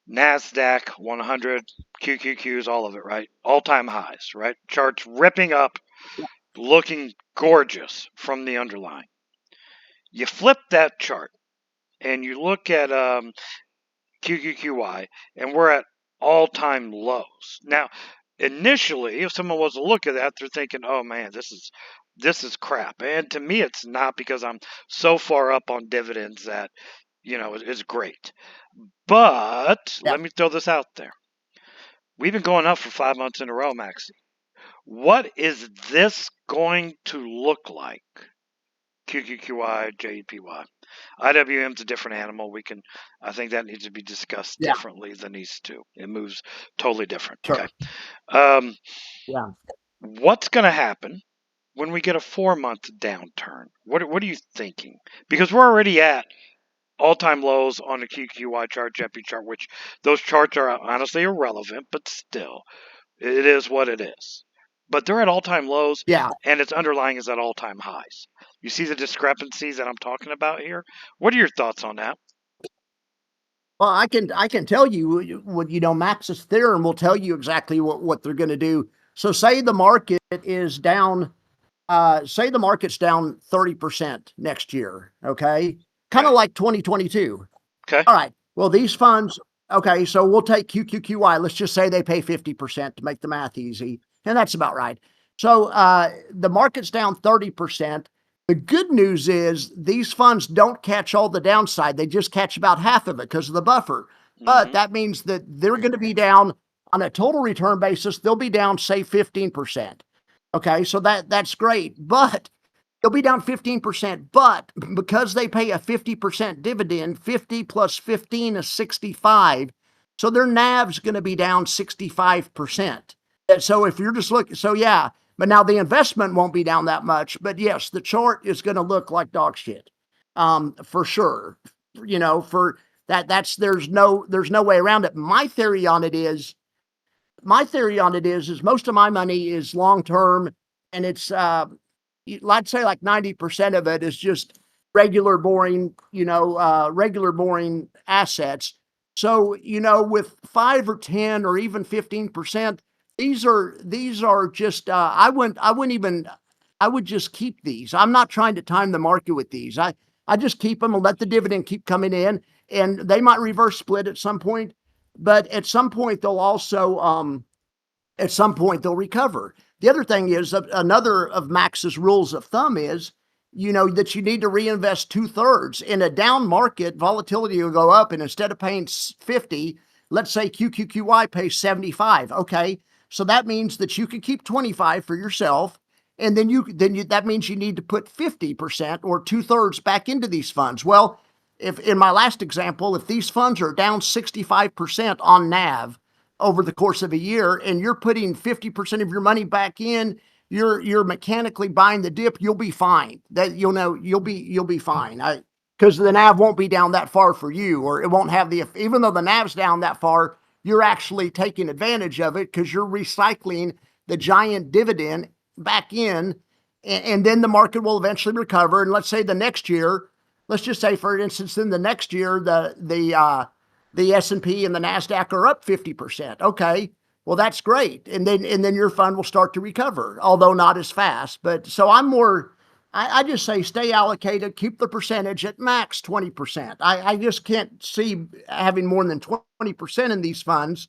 NASDAQ 100, QQQs, all of it, right? All-time highs, right? Charts ripping up, looking gorgeous from the underlying. You flip that chart and you look at QQQY, and we're at all-time lows. Now, initially, if someone was to look at that, they're thinking, oh man, this is crap. And to me, it's not, because I'm so far up on dividends that, it's great. But let me throw this out there. We've been going up for 5 months in a row, Maxie. What is this going to look like? QQQY, JEPY. IWM's a different animal. I think that needs to be discussed differently than these two. It moves totally different. Sure. Okay. What's going to happen when we get a 4-month downturn? What are you thinking? Because we're already at all-time lows on the QQY chart, JEPY chart, which those charts are honestly irrelevant, but still, it is what it is. But they're at all-time lows, and its underlying is at all-time highs. You see the discrepancies that I'm talking about here? What are your thoughts on that? Well, I can tell you what, Max's theorem will tell you exactly what they're going to do. So say the market is down, say the market's down 30% next year, okay? Kind of like 2022. Okay. All right. Well, these funds, okay, so we'll take QQQY. Let's just say they pay 50% to make the math easy. And that's about right. So the market's down 30%. The good news is these funds don't catch all the downside. They just catch about half of it because of the buffer. But that means that they're going to be down on a total return basis. They'll be down, say, 15%. Okay, so that's great. But they'll be down 15%. But because they pay a 50% dividend, 50 plus 15 is 65. So their NAV's going to be down 65%. So if you're just looking, but now the investment won't be down that much. But yes, the chart is going to look like dog shit, for sure. For that, there's no way around it. My theory on it is most of my money is long term, and it's I'd say like 90% of it is just regular boring assets. So with 5 or 10 or even 15%. These are just I would just keep these. I'm not trying to time the market with these. I just keep them and let the dividend keep coming in, and they might reverse split at some point, but at some point they'll also recover. The other thing is, another of Max's rules of thumb is, that you need to reinvest 2/3. In a down market, volatility will go up, and instead of paying 50, let's say QQQY pays 75. Okay. So that means that you can keep 25 for yourself, and then that means you need to put 50% or 2/3 back into these funds. Well, if in my last example, if these funds are down 65% on NAV over the course of a year, and you're putting 50% of your money back in, you're mechanically buying the dip. You'll be fine. You'll be fine. Because the NAV won't be down that far for you, or it won't have even though the NAV's down that far. You're actually taking advantage of it because you're recycling the giant dividend back in, and then the market will eventually recover. And let's say the next year, let's just say, for instance, in the next year, the S&P and the NASDAQ are up 50%. Okay, well, that's great. And then your fund will start to recover, although not as fast. But so I just say stay allocated, keep the percentage at max 20%. I just can't see having more than 20% in these funds.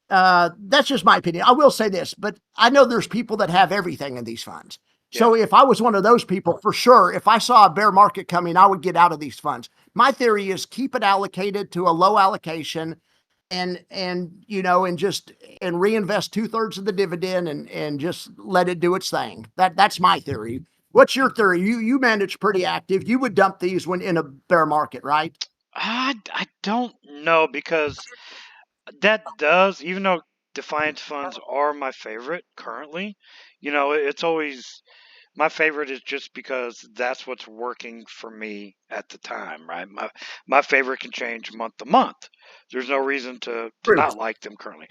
That's just my opinion. I will say this, but I know there's people that have everything in these funds. So if I was one of those people, for sure, if I saw a bear market coming, I would get out of these funds. My theory is keep it allocated to a low allocation and just reinvest 2/3 of the dividend and just let it do its thing. That's my theory. What's your theory? You manage pretty active. You would dump these when in a bear market, right? I don't know because that does, even though Defiance funds are my favorite currently, it's always my favorite is just because that's what's working for me at the time, right? My favorite can change month to month. There's no reason to True. not like them currently.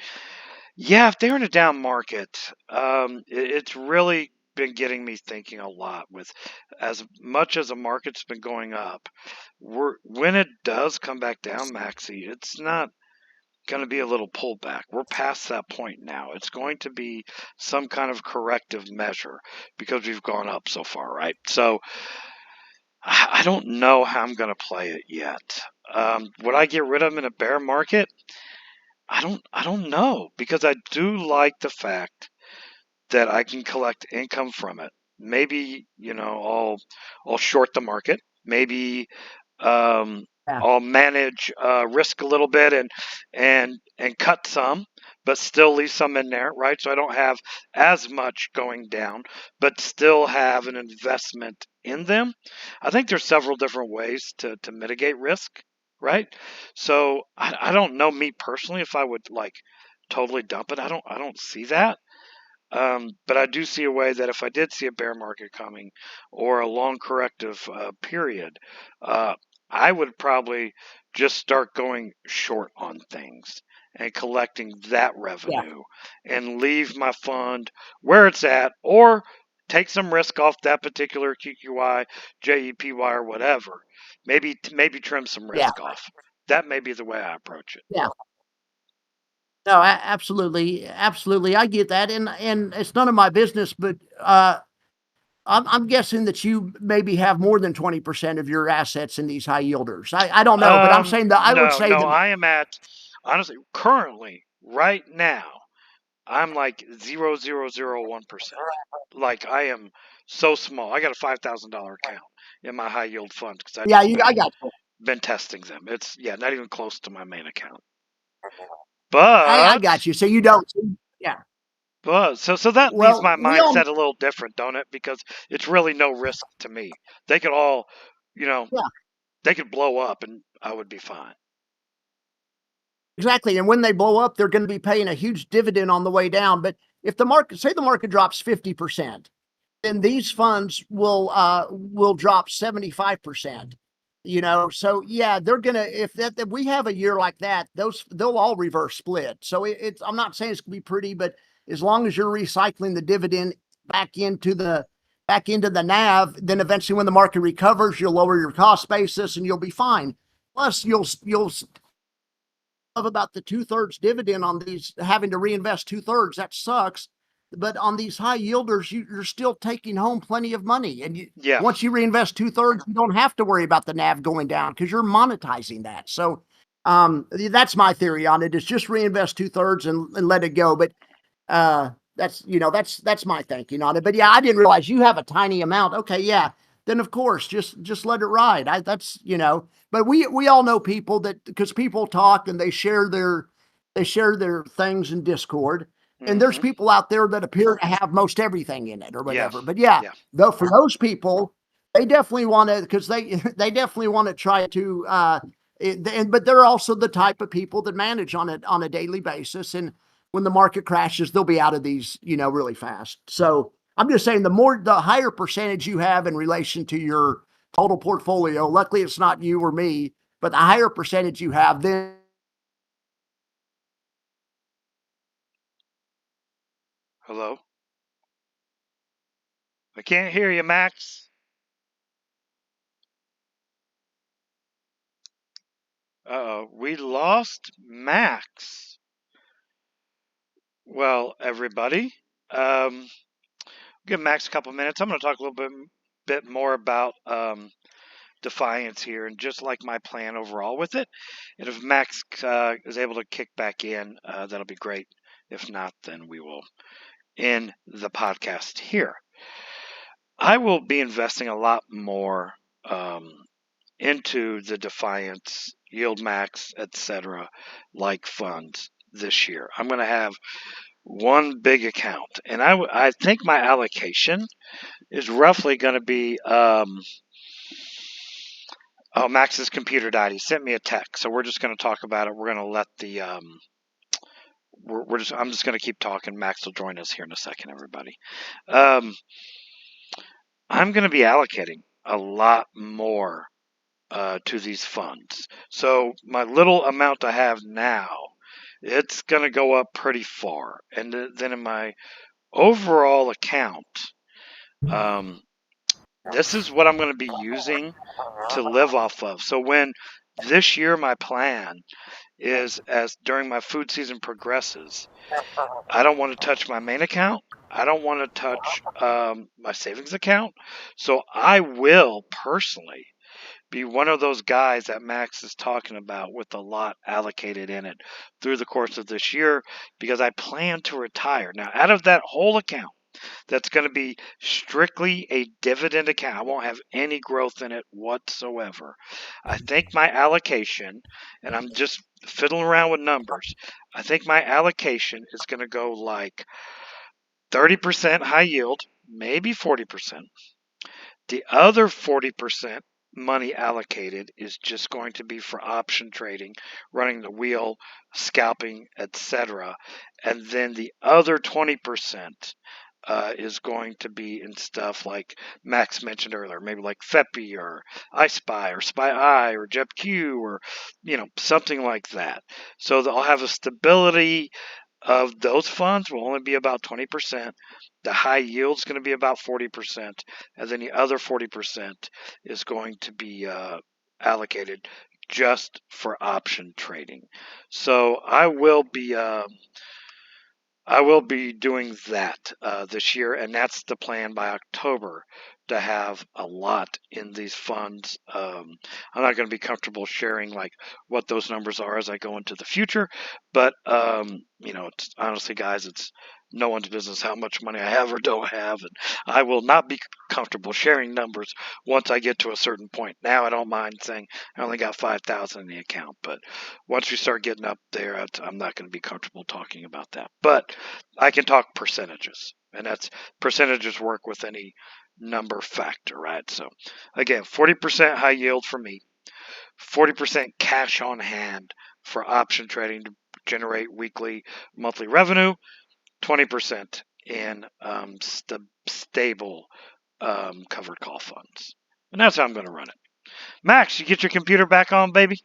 Yeah, if they're in a down market, it's really been getting me thinking a lot. With as much as the market's been going up, when it does come back down, Maxie, it's not going to be a little pullback. We're past that point now. It's going to be some kind of corrective measure because we've gone up so far, right? So I don't know how I'm going to play it yet. Would I get rid of them in a bear market? I don't know because I do like the fact that I can collect income from it. Maybe, I'll short the market. Maybe um, Yeah. I'll manage risk a little bit and cut some, but still leave some in there, right? So I don't have as much going down, but still have an investment in them. I think there's several different ways to mitigate risk, right? So I don't know me personally if I would like totally dump it. I don't see that. But I do see a way that if I did see a bear market coming or a long corrective period, uh, I would probably just start going short on things and collecting that Yeah. revenue and leave my fund where it's at or take some risk off that particular QQY, JEPY, or whatever. Maybe trim some Yeah. risk off. That may be the way I approach it. Yeah. No, absolutely, absolutely. I get that, and it's none of my business. But I'm guessing that you maybe have more than 20% of your assets in these high yielders. I don't know, but I'm saying that I would No, say no, that. I am at honestly currently right now. I'm like 0.001%. Like I am so small. I got a $5,000 account in my high yield fund because I Yeah, just I been got you. been testing them. It's not even close to my main account. I But got you. So you don't. Yeah. so that leaves Well, my we all. mindset a little different, don't it? Because it's really no risk to me. They could all, you know, Yeah. they could blow up and I would be fine. Exactly. And when they blow up, they're going to be paying a huge dividend on the way down. But if the market, say the market drops 50%, then these funds will drop 75%. So yeah, they're gonna if we have a year like that, they'll all reverse split. So it's I'm not saying it's gonna be pretty, but as long as you're recycling the dividend back into the NAV, then eventually when the market recovers, you'll lower your cost basis and you'll be fine. Plus, you'll love about the 2/3 dividend on these, having to reinvest 2/3. That sucks. But on these high yielders, you're still taking home plenty of money. And Yeah. once you reinvest 2/3, you don't have to worry about the NAV going down because you're monetizing that. So that's my theory on it, is just reinvest 2/3 and let it go. But that's my thinking on it. But yeah, I didn't realize you have a tiny amount. Okay, yeah. Then of course, just let it ride. But we all know people that, because people talk and they share their things in Discord. And there's Hmm. people out there that appear to have most everything in it or Yeah. whatever. But yeah, Yeah. though for those people, they definitely want to, because they definitely want to try to but they're also the type of people that manage on a daily basis. And when the market crashes, they'll be out of these, really fast. So I'm just saying the higher percentage you have in relation to your total portfolio, luckily it's not you or me, but the higher percentage you have, then Hello? I can't hear you, Max. Uh-oh, we lost Max. Well, everybody, give Max a couple minutes. I'm going to talk a little bit more about Defiance here and just like my plan overall with it. And if Max is able to kick back in, that'll be great. If not, then we will end the podcast here. I will be investing a lot more into the Defiance, Yield Max, etc. like funds this year. I'm going to have one big account, and I think my allocation is roughly going to be. Oh, Max's computer died. He sent me a text, so we're just going to talk about it. We're going to let the I'm just going to keep talking. Max will join us here in a second, everybody. I'm going to be allocating a lot more to these funds. So my little amount I have now, it's going to go up pretty far. And then in my overall account, this is what I'm going to be using to live off of. So when this year my plan is, as during my food season progresses, I don't want to touch my main account. I don't want to touch my savings account. So I will personally be one of those guys that Max is talking about with a lot allocated in it through the course of this year, because I plan to retire. Now, out of that whole account, that's going to be strictly a dividend account. I won't have any growth in it whatsoever. I think my allocation, and I'm just fiddling around with numbers, I think my allocation is going to go like 30% high yield, maybe 40%. The other 40% money allocated is just going to be for option trading, running the wheel, scalping, etc. And then the other 20% is going to be in stuff like Max mentioned earlier, maybe like FEPI or iSpy or SpyI or JetQ or something like that. So I'll have a stability of those funds will only be about 20%. The high yield is going to be about 40%, and then the other 40% is going to be allocated just for option trading. So I will be doing that this year, and that's the plan by October, to have a lot in these funds. I'm not going to be comfortable sharing like what those numbers are as I go into the future, but it's honestly, guys, it's no one's business how much money I have or don't have, and I will not be comfortable sharing numbers once I get to a certain point. Now I don't mind saying I only got 5,000 in the account, but once we start getting up there, I'm not going to be comfortable talking about that. But I can talk percentages, and that's percentages work with any number factor, right? So again, 40% high yield for me, 40% cash on hand for option trading to generate weekly, monthly revenue, 20% in stable covered call funds. And that's how I'm going to run it. Max, you get your computer back on, baby?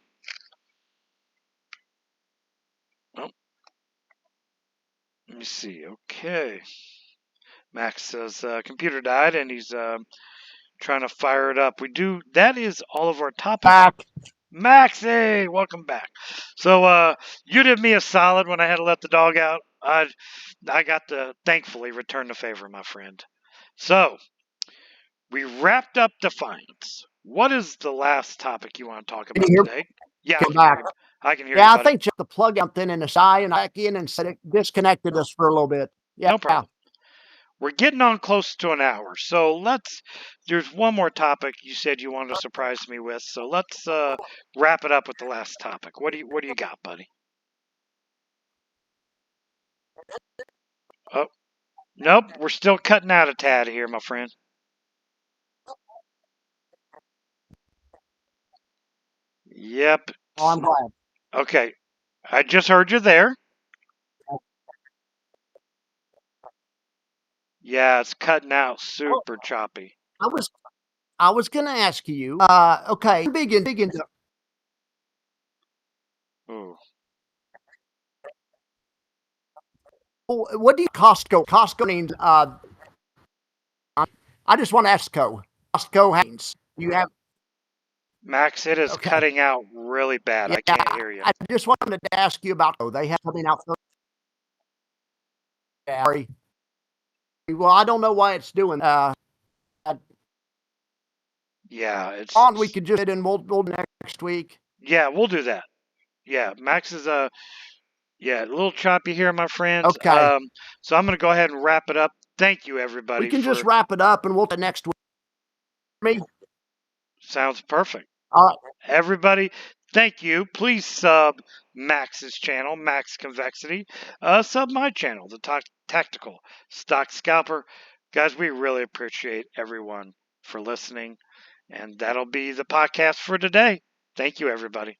Oh, let me see. Okay. Max says computer died, and he's trying to fire it up. That is all of our topics. Back. Max, hey, welcome back. So you did me a solid when I had to let the dog out. I got to thankfully return the favor, my friend. So we wrapped up Defiance. What is the last topic you want to talk about today? Yeah, I can hear you. Yeah, I think just the plug something in the side and back in and said it disconnected us for a little bit. Yeah, no problem. We're getting on close to an hour, so there's one more topic you said you wanted to surprise me with, so let's wrap it up with the last topic. What do you got, buddy? Oh, nope, we're still cutting out a tad here, my friend. Yep. Oh, I'm glad. Okay, I just heard you there. Yeah, it's cutting out super choppy. I was going to ask you. Okay, big into. Ooh. What do you Costco? Costco means. I just want to ask Costco means you have. Max, it is cutting out really bad. Yeah, I can't hear you. I just wanted to ask you about. They have something out there. Sorry. Well, I don't know why it's doing. Yeah, it's on. We could just hit in. We'll next week. Yeah, we'll do that. Yeah, Max is a little choppy here, my friends. Okay. So I'm going to go ahead and wrap it up Thank you, everybody. We can just wrap it up and we'll the next week. Sounds perfect. All right. Everybody, thank you. Please sub Max's channel, Max Convexity. Sub my channel, the Tactical Stock Scalper. Guys, we really appreciate everyone for listening. And that'll be the podcast for today. Thank you, everybody.